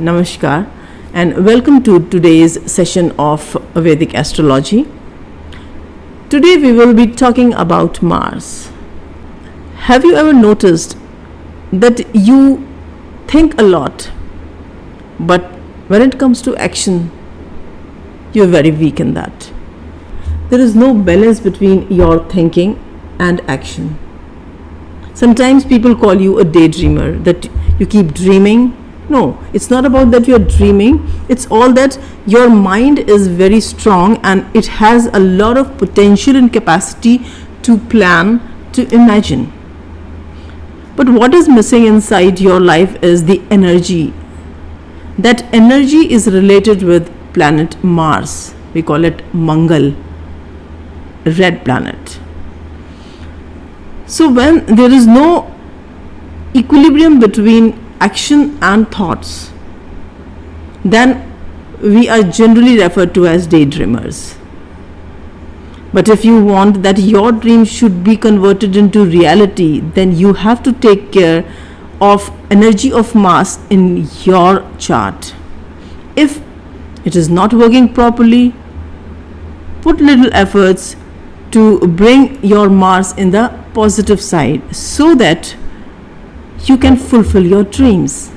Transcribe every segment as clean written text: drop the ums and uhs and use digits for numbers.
Namaskar, and welcome to today's session of Vedic Astrology. Today we will be talking about Mars. Have you ever noticed that you think a lot, but when it comes to action, you're very weak in that? There is no balance between your thinking and action. Sometimes people call you a daydreamer, that you keep dreaming. No, it's not about that you're dreaming. It's all that your mind is very strong and it has a lot of potential and capacity to plan, to imagine. But what is missing inside your life is the energy. That energy is related with planet Mars. We call it Mangal, red planet. So when there is no equilibrium between action and thoughts, then we are generally referred to as daydreamers. But if you want that your dream should be converted into reality, then you have to take care of energy of Mars in your chart. If it is not working properly, put little efforts to bring your Mars in the positive side so that you can fulfill your dreams.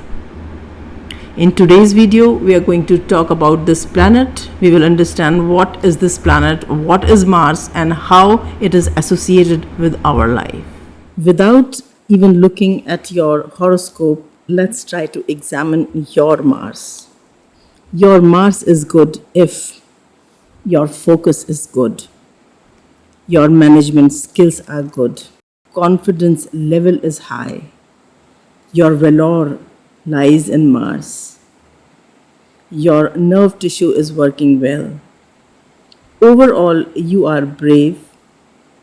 In today's video, we are going to talk about this planet. We will understand what is this planet, what is Mars, and how it is associated with our life. Without even looking at your horoscope, let's try to examine your Mars. Your Mars is good if your focus is good, your management skills are good, confidence level is high, your valor lies in Mars, your nerve tissue is working well. Overall, you are brave,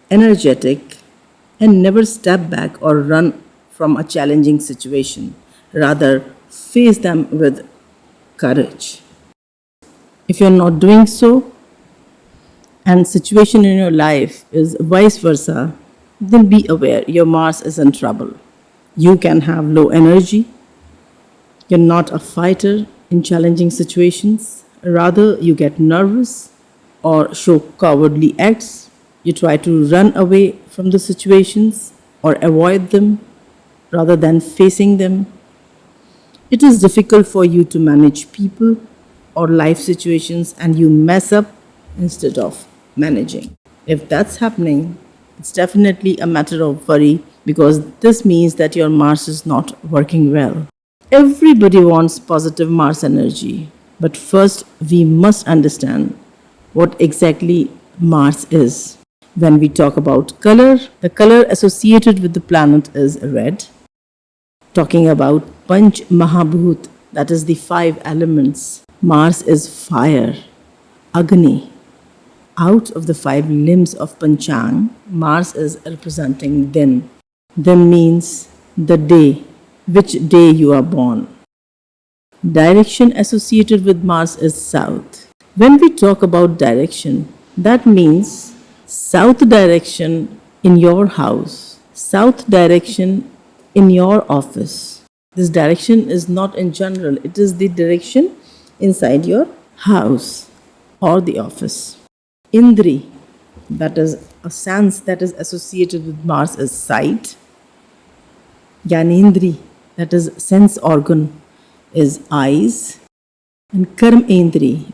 energetic, and never step back or run from a challenging situation. Rather, face them with courage. If you're not doing so, and situation in your life is vice versa, then be aware your Mars is in trouble. You can have low energy. You're not a fighter in challenging situations. Rather, you get nervous or show cowardly acts. You try to run away from the situations or avoid them rather than facing them. It is difficult for you to manage people or life situations, and you mess up instead of managing. If that's happening, it's definitely a matter of worry, because this means that your Mars is not working well. Everybody wants positive Mars energy, but first we must understand what exactly Mars is. When we talk about color, the color associated with the planet is red. Talking about Panch Mahabhut, that is the 5 elements, Mars is fire, Agni. Out of the 5 limbs of Panchang, Mars is representing Din. Din means the day, which day you are born. Direction associated with Mars is south. When we talk about direction, that means south direction in your house, south direction in your office. This direction is not in general, it is the direction inside your house or the office. Indri, that is a sense that is associated with Mars, is sight. Gyanendri, that is sense organ, is eyes. And Karmendri,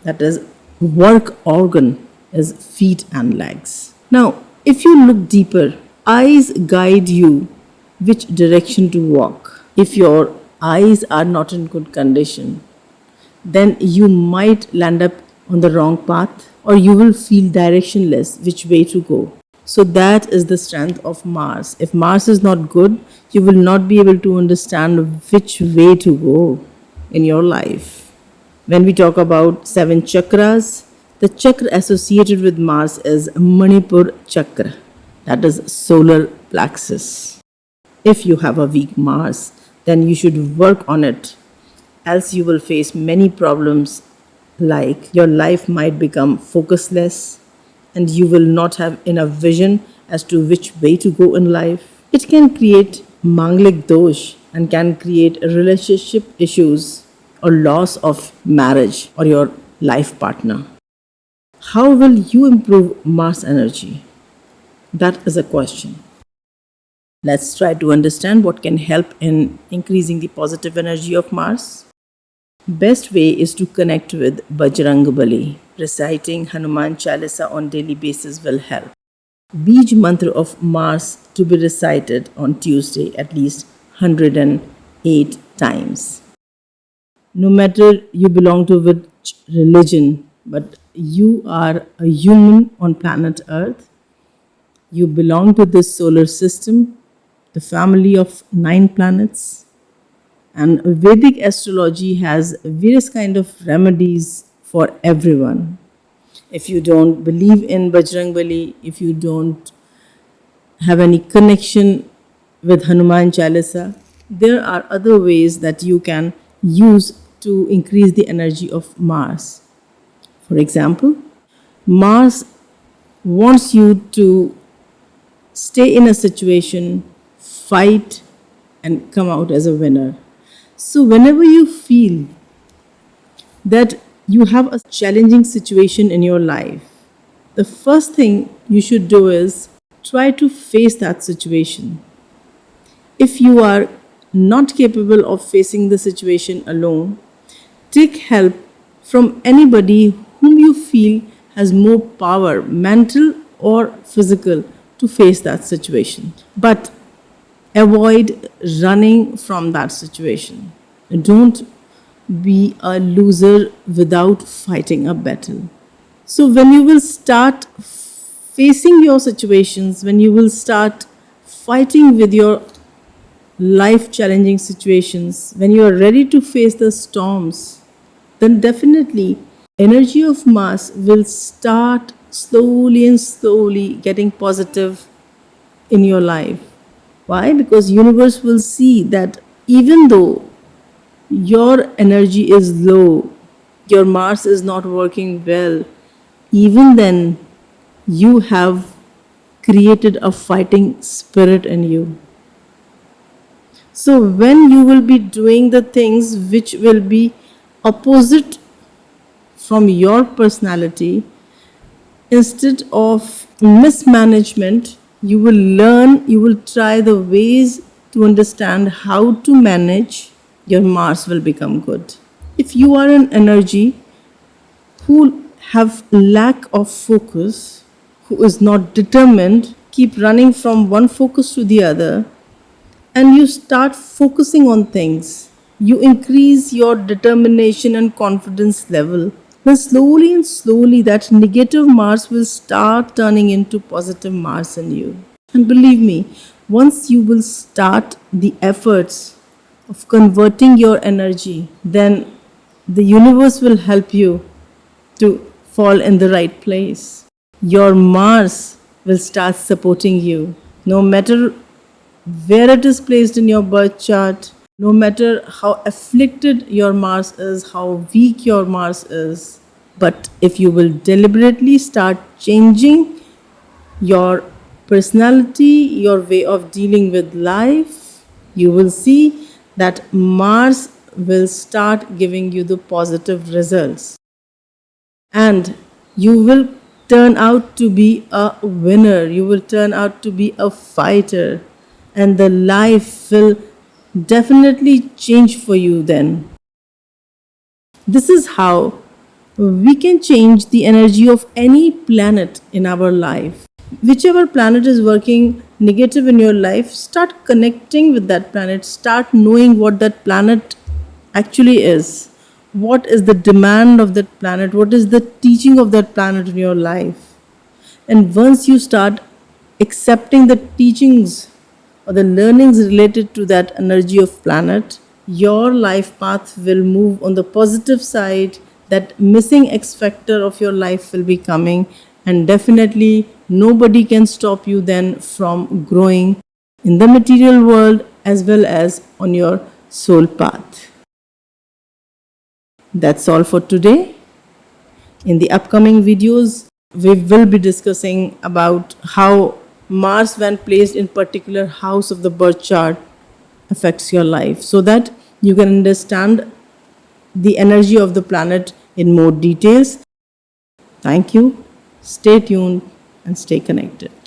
that is work organ, is feet and legs. Now, if you look deeper, eyes guide you which direction to walk. If your eyes are not in good condition, then you might land up on the wrong path, or you will feel directionless which way to go. So that is the strength of Mars. If Mars is not good, you will not be able to understand which way to go in your life. When we talk about 7 chakras, the chakra associated with Mars is Manipur chakra, that is solar plexus. If you have a weak Mars, then you should work on it, else you will face many problems, like your life might become focusless and you will not have enough vision as to which way to go in life. It can create manglik dosh and can create relationship issues or loss of marriage or your life partner. How will you improve Mars energy? That is a question. Let's try to understand what can help in increasing the positive energy of Mars. Best way is to connect with Bajrang. Reciting Hanuman Chalisa on daily basis will help. Bij mantra of Mars to be recited on Tuesday at least 108 times. No matter you belong to which religion, but you are a human on planet Earth, you belong to this solar system, the family of 9 planets, and Vedic astrology has various kind of remedies for everyone. If you don't believe in Bajrangbali, if you don't have any connection with Hanuman Chalisa, there are other ways that you can use to increase the energy of Mars. For example, Mars wants you to stay in a situation, fight, and come out as a winner. So, whenever you feel that you have a challenging situation in your life, the first thing you should do is try to face that situation. If you are not capable of facing the situation alone, take help from anybody whom you feel has more power, mental or physical, to face that situation. But avoid running from that situation. Don't be a loser without fighting a battle. So, when you will start facing your situations, when you will start fighting with your life challenging situations, when you are ready to face the storms, then definitely energy of Mars will start slowly and slowly getting positive in your life. Why? Because universe will see that even though your energy is low, your Mars is not working well, even then you have created a fighting spirit in you. So when you will be doing the things which will be opposite from your personality, instead of mismanagement, you will learn, you will try the ways to understand how to manage, your Mars will become good. If you are an energy who have lack of focus, who is not determined, keep running from one focus to the other, and you start focusing on things, you increase your determination and confidence level, then slowly and slowly that negative Mars will start turning into positive Mars in you. And believe me, once you will start the efforts of converting your energy, then the universe will help you to fall in the right place. Your Mars will start supporting you. No matter where it is placed in your birth chart, no matter how afflicted your Mars is, how weak your Mars is, but if you will deliberately start changing your personality, your way of dealing with life, you will see that Mars will start giving you the positive results. And you will turn out to be a winner, you will turn out to be a fighter, and the life will definitely change for you then. This is how we can change the energy of any planet in our life. Whichever planet is working negative in your life, start connecting with that planet, start knowing what that planet actually is. What is the demand of that planet? What is the teaching of that planet in your life? And once you start accepting the teachings or the learnings related to that energy of planet, your life path will move on the positive side. That missing X factor of your life will be coming, and definitely nobody can stop you then from growing in the material world as well as on your soul path. That's all for today. In the upcoming videos, we will be discussing about how Mars, when placed in particular house of the birth chart, affects your life, so that you can understand the energy of the planet in more details. Thank you. Stay tuned and stay connected.